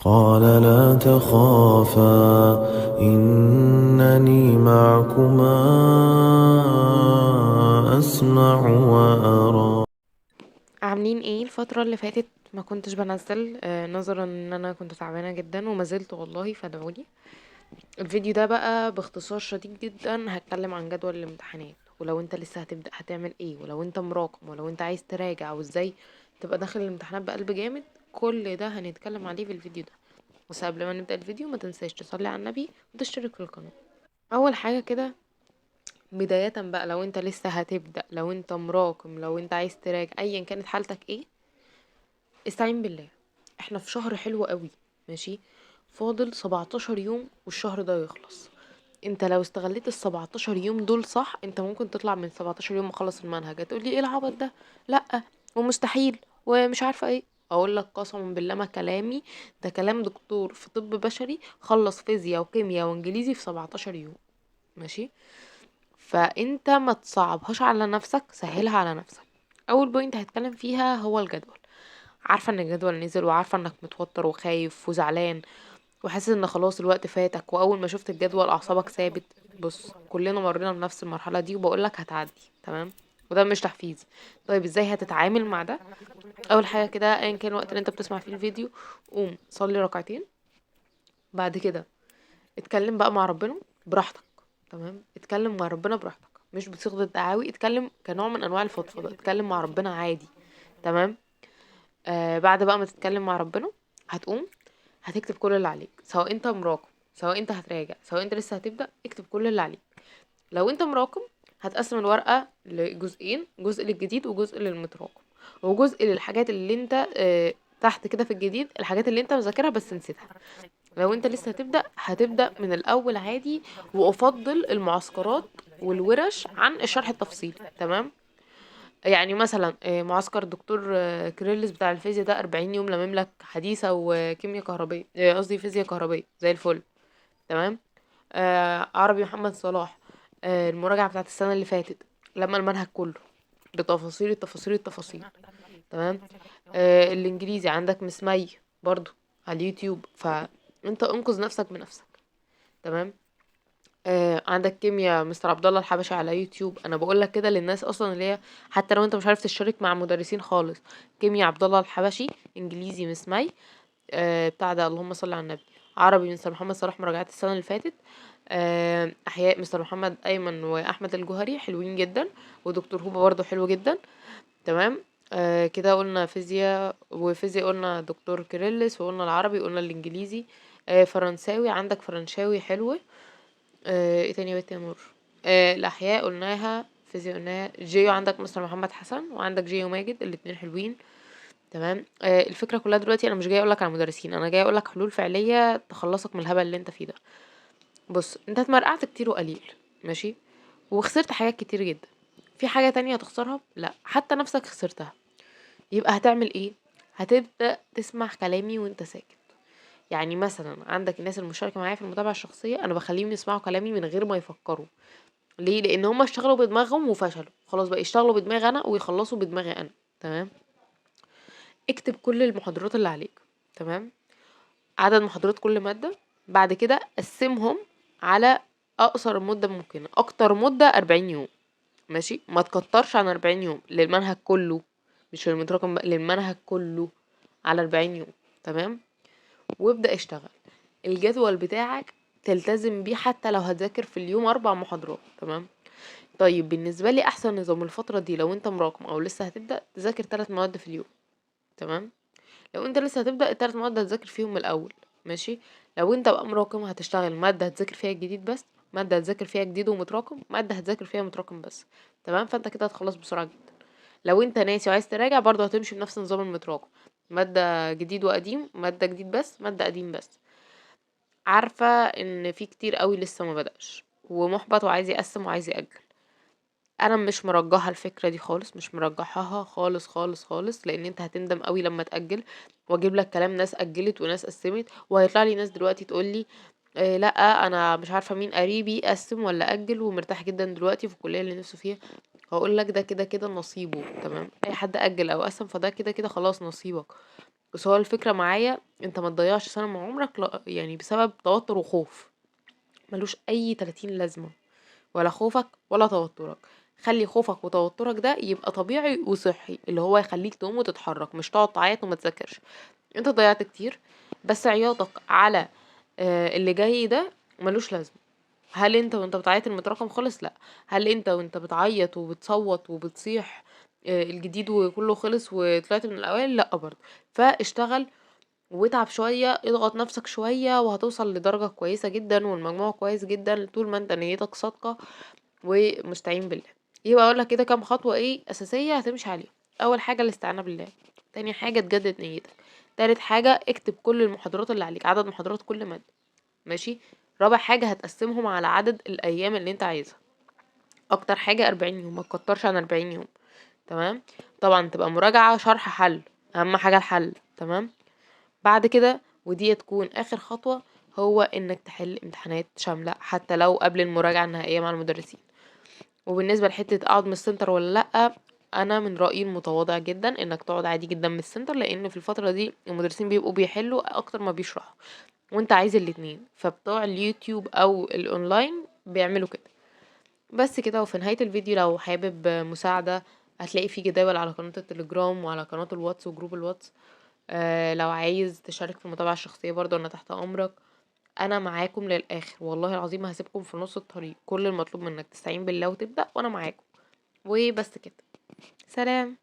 قال لا تخافا إنني معكما أسمع وأرى. عاملين ايه الفترة اللي فاتت؟ ما كنتش بنزل نظرا ان انا كنت تعبانة جدا وما زلت والله، فادعولي. الفيديو ده بقى باختصار شديد جدا هتكلم عن جدول الامتحانات، ولو انت لسه هتبدأ هتعمل ايه، ولو انت مراقب، ولو انت عايز تراجع، وازاي تبقى داخل الامتحانات بقلب جامد. كل ده هنتكلم عليه في الفيديو ده. بس قبل ما نبدأ الفيديو ما تنساش تصلي على النبي وتشترك في القناة. اول حاجة كده، بداية بقى، لو انت لسه هتبدأ، لو انت مراكم، لو انت عايز تراجع، ايا كانت حالتك ايه، استعين بالله. احنا في شهر حلو قوي، ماشي. فاضل 17 يوم والشهر ده يخلص. انت لو استغليت ال 17 يوم دول صح، انت ممكن تطلع من 17 يوم مخلص المنهج. هتقولي ايه العبط ده؟ لا، ومستحيل ومش عارفه ايه. اقول لك قسما بالله ما كلامي، ده كلام دكتور في طب بشري خلص فيزياء وكيمياء وانجليزي في 17 يوم، ماشي. فانت ما تصعبهاش على نفسك، سهلها على نفسك. اول بوينت هتكلم فيها هو الجدول. عارفة ان الجدول نزل، وعارفة انك متوتر وخايف وزعلان وحاسس ان خلاص الوقت فاتك، واول ما شفت الجدول اعصابك ثابت. بص، كلنا مرينا بنفس المرحلة دي وبقولك هتعدي، تمام. وده مش تحفيز. طيب ازاي هتتعامل مع ده؟ اول حاجة كده، ايا كان الوقت اللي انت بتسمع فيه الفيديو، قوم صلي ركعتين. بعد كده اتكلم بقى مع ربنا براحتك، تمام. اتكلم مع ربنا براحتك، مش بصيغة الدعاوي، اتكلم كنوع من انواع الفضفضة، اتكلم مع ربنا عادي، تمام. بعد بقى ما تتكلم مع ربنا، هتقوم هتكتب كل اللي عليك، سواء انت مراقب، سواء انت هتراجع، سواء انت لسه هتبدأ، اكتب كل اللي عليك. لو انت مراقب، هتقسم الورقة لجزئين، جزء للجديد وجزء للمتراكم، وجزء للحاجات اللي انت تحت كده في الجديد، الحاجات اللي انت مذاكرها بس نسيتها. لو انت لسه هتبدأ من الأول عادي. وأفضل المعسكرات والورش عن الشرح التفصيلي، تمام. يعني مثلا معسكر دكتور كريلس بتاع الفيزياء ده 40 يوم لمم لك حديثة وكيمياء كهربية، قصدي فيزياء كهربية زي الفل، تمام. عربي محمد صلاح، المراجعة بتاعت السنة اللي فاتت، لما المنهج كله بتفاصيل التفاصيل التفاصيل، تمام. الانجليزي عندك مس مي برضو على اليوتيوب، فانت انقذ نفسك بنفسك، تمام. عندك كيمياء مستر عبد الله الحبشي على يوتيوب. انا بقول لك كده للناس اصلا اللي هي حتى لو انت مش عارف تشترك مع مدرسين خالص. كيمياء عبد الله الحبشي، انجليزي مس مي، بتاع ده اللهم صل على النبي. عربي مستر محمد صلاح مراجعات السنه اللي فاتت. احياء مستر محمد ايمن واحمد الجوهري حلوين جدا، ودكتور هوبا برضو حلو جدا، تمام. كده قلنا فيزياء، وفيزياء قلنا دكتور كيرلس، وقلنا العربي، قلنا الانجليزي. فرنساوي عندك فرنشاوي حلو. ايه تاني يا بنت يا نور؟ الاحياء قلناها، فيزياء قلناها، جيو عندك مستر محمد حسن، وعندك جيو ماجد، الاتنين حلوين، تمام. الفكره كلها دلوقتي انا مش جاي اقولك على مدرسين، انا جاي اقولك حلول فعليه تخلصك من الهبل اللي انت فيه ده. بص، انت اتمرقعت كتير وقليل، ماشي، وخسرت حاجات كتير جدا. في حاجه تانية تخسرها؟ لا، حتى نفسك خسرتها. يبقى هتعمل ايه؟ هتبدا تسمع كلامي وانت ساكت. يعني مثلا عندك الناس المشاركه معايا في المتابعه الشخصيه، انا بخليهم يسمعوا كلامي من غير ما يفكروا. ليه؟ لان هم اشتغلوا بدماغهم وفشلوا، خلاص بقى يشتغلوا بدماغي انا ويخلصوا بدماغي انا، تمام. اكتب كل المحاضرات اللي عليك، تمام، عدد محاضرات كل مادة. بعد كده قسمهم على اقصر مدة ممكنة، اكتر مدة 40 يوم، ماشي. ما تكترش عن 40 يوم للمنهج كله، مش للمتراكم بقى، للمنهج كله على 40 يوم، تمام. وابدأ اشتغل الجدول بتاعك، تلتزم بيه حتى لو هتذاكر في اليوم 4 محاضرات، تمام. طيب بالنسبة لي أحسن نظام الفترة دي، لو أنت مراكم أو لسه هتبدأ، تذاكر 3 مواد في اليوم، تمام. لو أنت لسه هتبدأ، ال3 مواد هتذاكر فيهم من الأول، ماشي. لو أنت بقى مراكم، هتشتغل مادة هتذاكر فيها الجديد بس، مادة هتذاكر فيها جديد ومتراكم، مادة هتذاكر فيها متراكم بس، تمام. فأنت كده هتخلص بسرعة جدا. لو أنت ناسي وعايز تراجع، برضه هتمشي بنفس نظام المتراكم، مادة جديد وقديم، مادة جديد بس، مادة قديم بس. عارفة إن في كتير قوي لسه ما بدأش ومحبط وعايز يقسم وعايز يأجل. انا مش مرجحه الفكره دي خالص، مش مرجحاها خالص خالص خالص، لان انت هتندم قوي لما تاجل. واجيب لك كلام ناس اجلت وناس قسمت، وهيطلع لي ناس دلوقتي تقول لي لا، انا مش عارفه مين قريبي قسم ولا اجل ومرتاح جدا دلوقتي في الكليه اللي نفسه فيها. هقول لك ده كده كده نصيبه، تمام. اي حد اجل او قسم فده كده كده خلاص نصيبك. بس هو الفكرة معايا انت ما تضيعش سنة من عمرك يعني بسبب توتر وخوف ملوش اي 30 لازمة، ولا خوفك ولا توترك. خلي خوفك وتوترك ده يبقى طبيعي وصحي، اللي هو يخليك تقوم وتتحرك، مش تقعد تعيط وما تذاكرش. انت ضيعت كتير، بس عياطك على اللي جاي ده ملوش لازمة. هل انت وانت بتعيط المتراكم خلص؟ لا. هل انت وانت بتعيط وبتصوت وبتصيح الجديد وكله خلص وطلعت من الاوائل؟ لا برضه. فاشتغل واتعب شوية، اضغط نفسك شوية، وهتوصل لدرجة كويسة جدا والمجموع كويس جدا طول ما انت نيتك صادقة ومستعين بالله. يبقى اقول لك كده كام خطوة ايه اساسية هتمشي عليها. اول حاجة الاستعانة بالله، تاني حاجة تجدد نيتك، تالت حاجة اكتب كل المحاضرات اللي عليك، عدد محاضرات كل مادة، ماشي. رابع حاجة هتقسمهم على عدد الايام اللي انت عايزها، اكتر حاجة 40 يوم، ما تكترش عن 40 يوم، تمام. طبعا تبقى مراجعة شرح حل، اهم حاجة الحل، تمام. بعد كده ودي تكون اخر خطوة، هو انك تحل امتحانات شاملة حتى لو قبل المراجعة النهائية مع المدرسين. وبالنسبة لحتة اقعد من السنتر ولا لأ، انا من رأيي المتواضع جدا انك تقعد عادي جدا من السنتر، لان في الفترة دي المدرسين بيبقوا بيحلوا اكتر ما بيشرحوا، وانت عايز الاتنين، فبتوع اليوتيوب او الاونلاين بيعملوا كده. بس كده. وفي نهاية الفيديو لو حابب مساعدة، هتلاقي في جداول على قناة التليجرام وعلى قناة الواتس وجروب الواتس. لو عايز تشارك في المتابعة الشخصية برضو انا تحت امرك. انا معاكم للاخر والله العظيم، ما هسيبكم في نص الطريق. كل المطلوب منك تستعين بالله وتبدأ وانا معاكم. وبس كده. سلام.